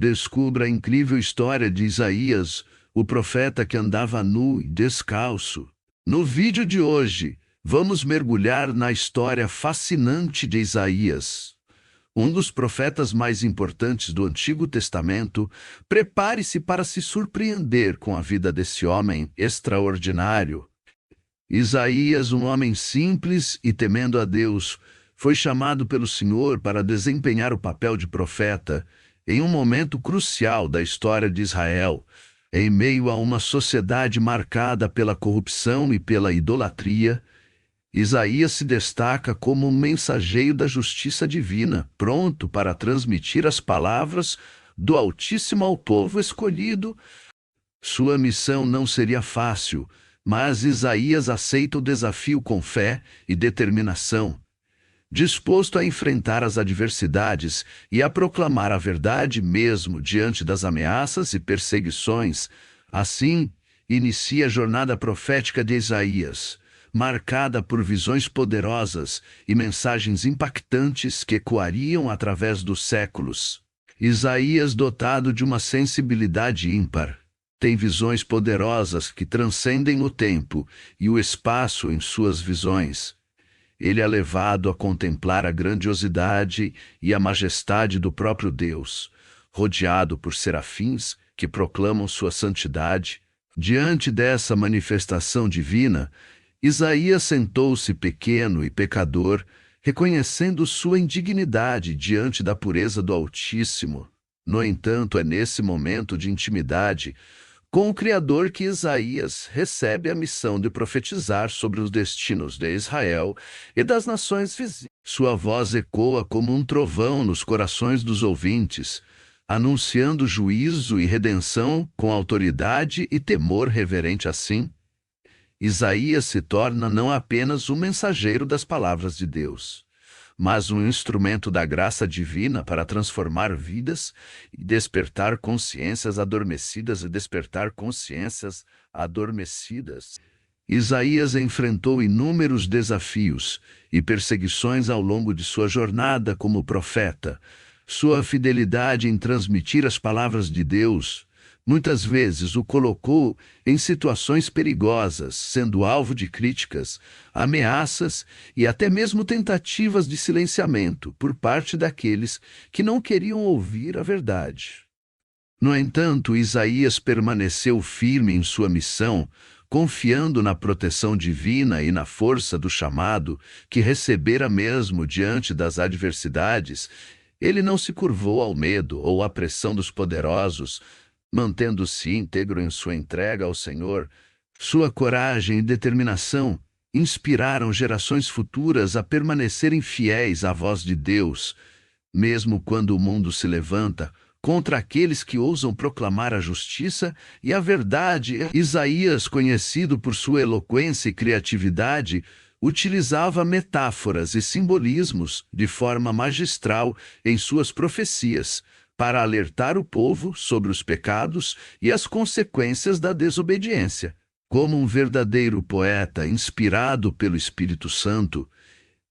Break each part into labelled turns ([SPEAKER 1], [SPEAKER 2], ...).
[SPEAKER 1] Descubra a incrível história de Isaías, o profeta que andava nu e descalço. No vídeo de hoje, vamos mergulhar na história fascinante de Isaías, um dos profetas mais importantes do Antigo Testamento. Prepare-se para se surpreender com a vida desse homem extraordinário. Isaías, um homem simples e temendo a Deus, foi chamado pelo Senhor para desempenhar o papel de profeta em um momento crucial da história de Israel, em meio a uma sociedade marcada pela corrupção e pela idolatria. Isaías se destaca como um mensageiro da justiça divina, pronto para transmitir as palavras do Altíssimo ao povo escolhido. Sua missão não seria fácil, mas Isaías aceita o desafio com fé e determinação, disposto a enfrentar as adversidades e a proclamar a verdade mesmo diante das ameaças e perseguições. Assim, inicia a jornada profética de Isaías, marcada por visões poderosas e mensagens impactantes que ecoariam através dos séculos. Isaías, dotado de uma sensibilidade ímpar, tem visões poderosas que transcendem o tempo e o espaço em suas visões. Ele é levado a contemplar a grandiosidade e a majestade do próprio Deus, rodeado por serafins que proclamam sua santidade. Diante dessa manifestação divina, Isaías sentou-se pequeno e pecador, reconhecendo sua indignidade diante da pureza do Altíssimo. No entanto, é nesse momento de intimidade com o Criador que Isaías recebe a missão de profetizar sobre os destinos de Israel e das nações vizinhas. Sua voz ecoa como um trovão nos corações dos ouvintes, anunciando juízo e redenção com autoridade e temor reverente. Assim, Isaías se torna não apenas um mensageiro das palavras de Deus, mas um instrumento da graça divina para transformar vidas e despertar consciências adormecidas. Isaías enfrentou inúmeros desafios e perseguições ao longo de sua jornada como profeta. Sua fidelidade em transmitir as palavras de Deus muitas vezes o colocou em situações perigosas, sendo alvo de críticas, ameaças e até mesmo tentativas de silenciamento por parte daqueles que não queriam ouvir a verdade. No entanto, Isaías permaneceu firme em sua missão, confiando na proteção divina e na força do chamado que recebera mesmo diante das adversidades. Ele não se curvou ao medo ou à pressão dos poderosos, mantendo-se íntegro em sua entrega ao Senhor. Sua coragem e determinação inspiraram gerações futuras a permanecerem fiéis à voz de Deus, mesmo quando o mundo se levanta contra aqueles que ousam proclamar a justiça e a verdade. Isaías, conhecido por sua eloquência e criatividade, utilizava metáforas e simbolismos de forma magistral em suas profecias, para alertar o povo sobre os pecados e as consequências da desobediência. Como um verdadeiro poeta inspirado pelo Espírito Santo,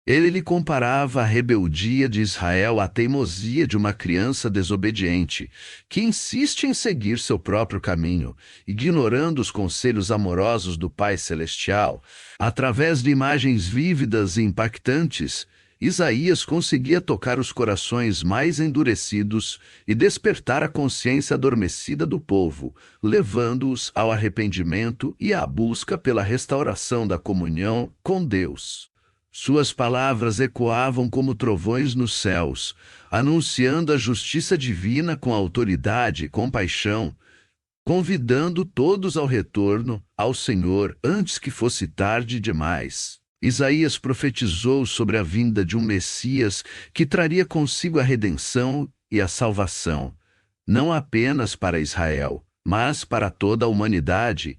[SPEAKER 1] ele lhe comparava a rebeldia de Israel à teimosia de uma criança desobediente, que insiste em seguir seu próprio caminho, ignorando os conselhos amorosos do Pai Celestial. Através de imagens vívidas e impactantes, Isaías conseguia tocar os corações mais endurecidos e despertar a consciência adormecida do povo, levando-os ao arrependimento e à busca pela restauração da comunhão com Deus. Suas palavras ecoavam como trovões nos céus, anunciando a justiça divina com autoridade e compaixão, convidando todos ao retorno ao Senhor antes que fosse tarde demais. Isaías profetizou sobre a vinda de um Messias que traria consigo a redenção e a salvação, não apenas para Israel, mas para toda a humanidade.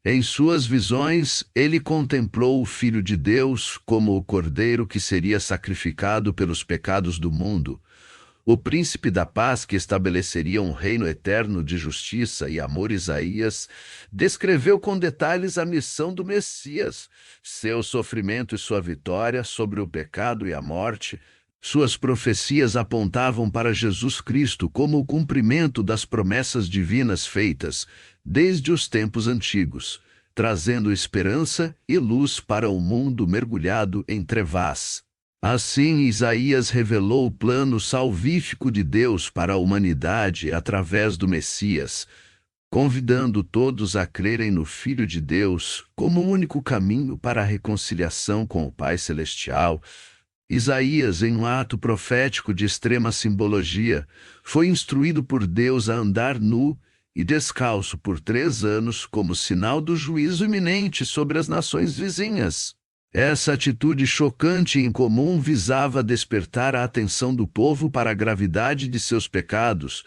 [SPEAKER 1] Em suas visões, ele contemplou o Filho de Deus como o Cordeiro que seria sacrificado pelos pecados do mundo, o príncipe da paz que estabeleceria um reino eterno de justiça e amor. Isaías descreveu com detalhes a missão do Messias, seu sofrimento e sua vitória sobre o pecado e a morte. Suas profecias apontavam para Jesus Cristo como o cumprimento das promessas divinas feitas desde os tempos antigos, trazendo esperança e luz para um mundo mergulhado em trevas. Assim, Isaías revelou o plano salvífico de Deus para a humanidade através do Messias, convidando todos a crerem no Filho de Deus como o único caminho para a reconciliação com o Pai Celestial. Isaías, em um ato profético de extrema simbologia, foi instruído por Deus a andar nu e descalço por 3 anos como sinal do juízo iminente sobre as nações vizinhas. Essa atitude chocante e incomum visava despertar a atenção do povo para a gravidade de seus pecados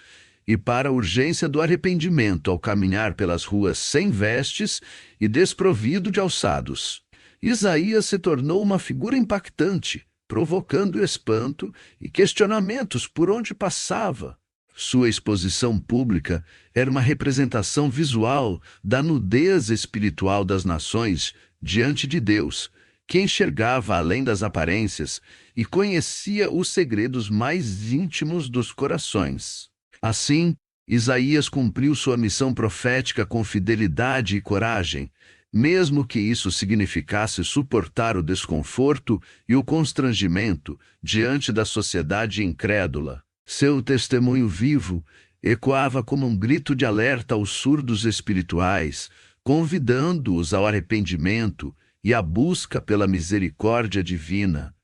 [SPEAKER 1] e para a urgência do arrependimento ao caminhar pelas ruas sem vestes e desprovido de calçados. Isaías se tornou uma figura impactante, provocando espanto e questionamentos por onde passava. Sua exposição pública era uma representação visual da nudez espiritual das nações diante de Deus, que enxergava além das aparências e conhecia os segredos mais íntimos dos corações. Assim, Isaías cumpriu sua missão profética com fidelidade e coragem, mesmo que isso significasse suportar o desconforto e o constrangimento diante da sociedade incrédula. Seu testemunho vivo ecoava como um grito de alerta aos surdos espirituais, convidando-os ao arrependimento e à busca pela misericórdia divina.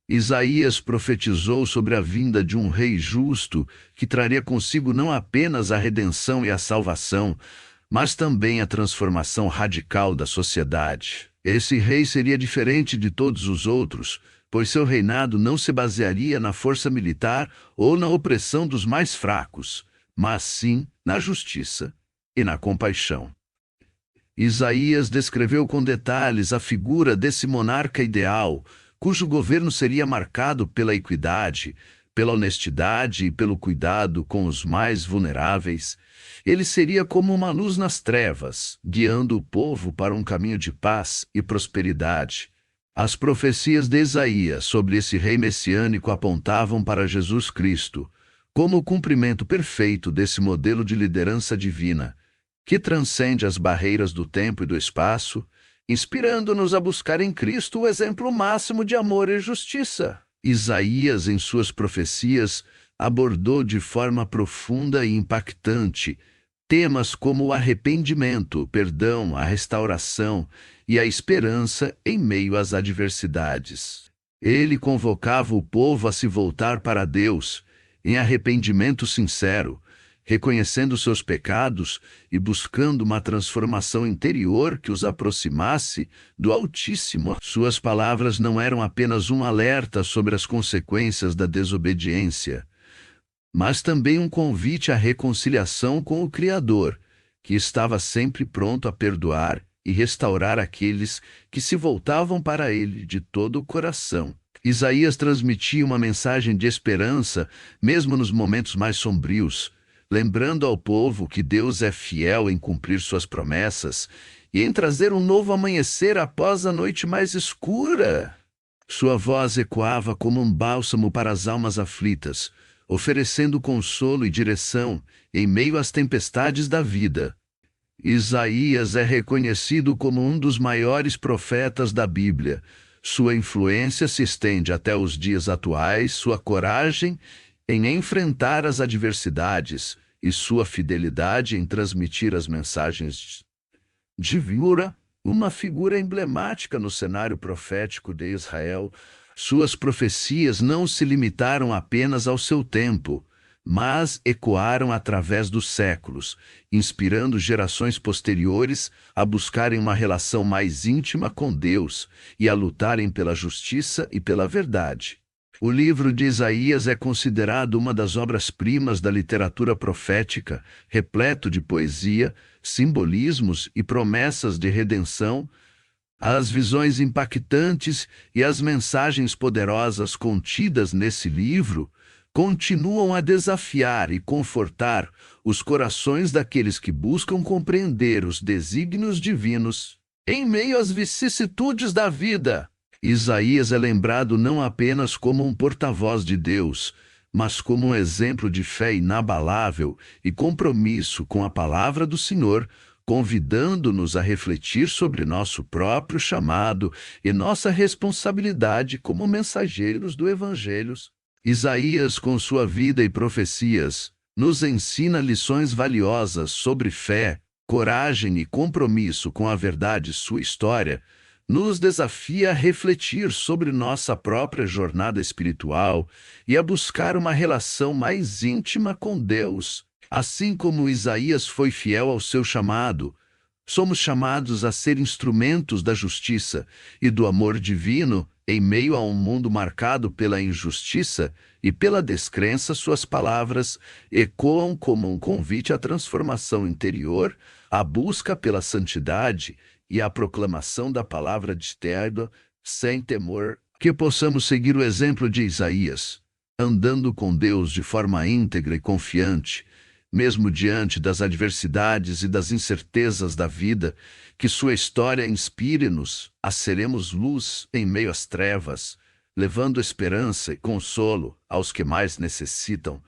[SPEAKER 1] Isaías profetizou sobre a vinda de um rei justo que traria consigo não apenas a redenção e a salvação, mas também a transformação radical da sociedade. Esse rei seria diferente de todos os outros, pois seu reinado não se basearia na força militar ou na opressão dos mais fracos, mas sim na justiça e na compaixão. Isaías descreveu com detalhes a figura desse monarca ideal, cujo governo seria marcado pela equidade, pela honestidade e pelo cuidado com os mais vulneráveis. Ele seria como uma luz nas trevas, guiando o povo para um caminho de paz e prosperidade. As profecias de Isaías sobre esse rei messiânico apontavam para Jesus Cristo, como o cumprimento perfeito desse modelo de liderança divina, que transcende as barreiras do tempo e do espaço, inspirando-nos a buscar em Cristo o exemplo máximo de amor e justiça. Isaías, em suas profecias, abordou de forma profunda e impactante temas como o arrependimento, o perdão, a restauração e a esperança em meio às adversidades. Ele convocava o povo a se voltar para Deus em arrependimento sincero, reconhecendo seus pecados e buscando uma transformação interior que os aproximasse do Altíssimo. Suas palavras não eram apenas um alerta sobre as consequências da desobediência, mas também um convite à reconciliação com o Criador, que estava sempre pronto a perdoar e restaurar aqueles que se voltavam para ele de todo o coração. Isaías transmitia uma mensagem de esperança, mesmo nos momentos mais sombrios, lembrando ao povo que Deus é fiel em cumprir suas promessas e em trazer um novo amanhecer após a noite mais escura. Sua voz ecoava como um bálsamo para as almas aflitas, oferecendo consolo e direção em meio às tempestades da vida. Isaías é reconhecido como um dos maiores profetas da Bíblia. Sua influência se estende até os dias atuais, sua coragem em enfrentar as adversidades e sua fidelidade em transmitir as mensagens de vida, uma figura emblemática no cenário profético de Israel. Suas profecias não se limitaram apenas ao seu tempo, mas ecoaram através dos séculos, inspirando gerações posteriores a buscarem uma relação mais íntima com Deus e a lutarem pela justiça e pela verdade. O livro de Isaías é considerado uma das obras-primas da literatura profética, repleto de poesia, simbolismos e promessas de redenção. As visões impactantes e as mensagens poderosas contidas nesse livro continuam a desafiar e confortar os corações daqueles que buscam compreender os desígnios divinos em meio às vicissitudes da vida. Isaías é lembrado não apenas como um porta-voz de Deus, mas como um exemplo de fé inabalável e compromisso com a palavra do Senhor, convidando-nos a refletir sobre nosso próprio chamado e nossa responsabilidade como mensageiros do Evangelho. Isaías, com sua vida e profecias, nos ensina lições valiosas sobre fé, coragem e compromisso com a verdade. Sua história nos desafia a refletir sobre nossa própria jornada espiritual e a buscar uma relação mais íntima com Deus. Assim como Isaías foi fiel ao seu chamado, somos chamados a ser instrumentos da justiça e do amor divino em meio a um mundo marcado pela injustiça e pela descrença. Suas palavras ecoam como um convite à transformação interior, à busca pela santidade e à proclamação da palavra de Deus sem temor. Que possamos seguir o exemplo de Isaías, andando com Deus de forma íntegra e confiante, mesmo diante das adversidades e das incertezas da vida. Que sua história inspire-nos a sermos luz em meio às trevas, levando esperança e consolo aos que mais necessitam.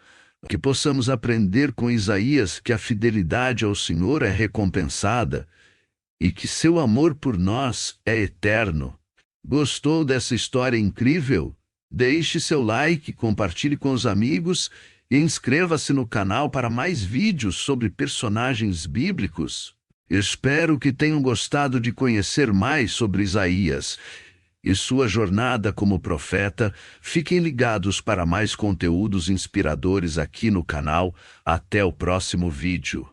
[SPEAKER 1] Que possamos aprender com Isaías que a fidelidade ao Senhor é recompensada e que seu amor por nós é eterno. Gostou dessa história incrível? Deixe seu like, compartilhe com os amigos e inscreva-se no canal para mais vídeos sobre personagens bíblicos. Espero que tenham gostado de conhecer mais sobre Isaías e sua jornada como profeta. Fiquem ligados para mais conteúdos inspiradores aqui no canal. Até o próximo vídeo.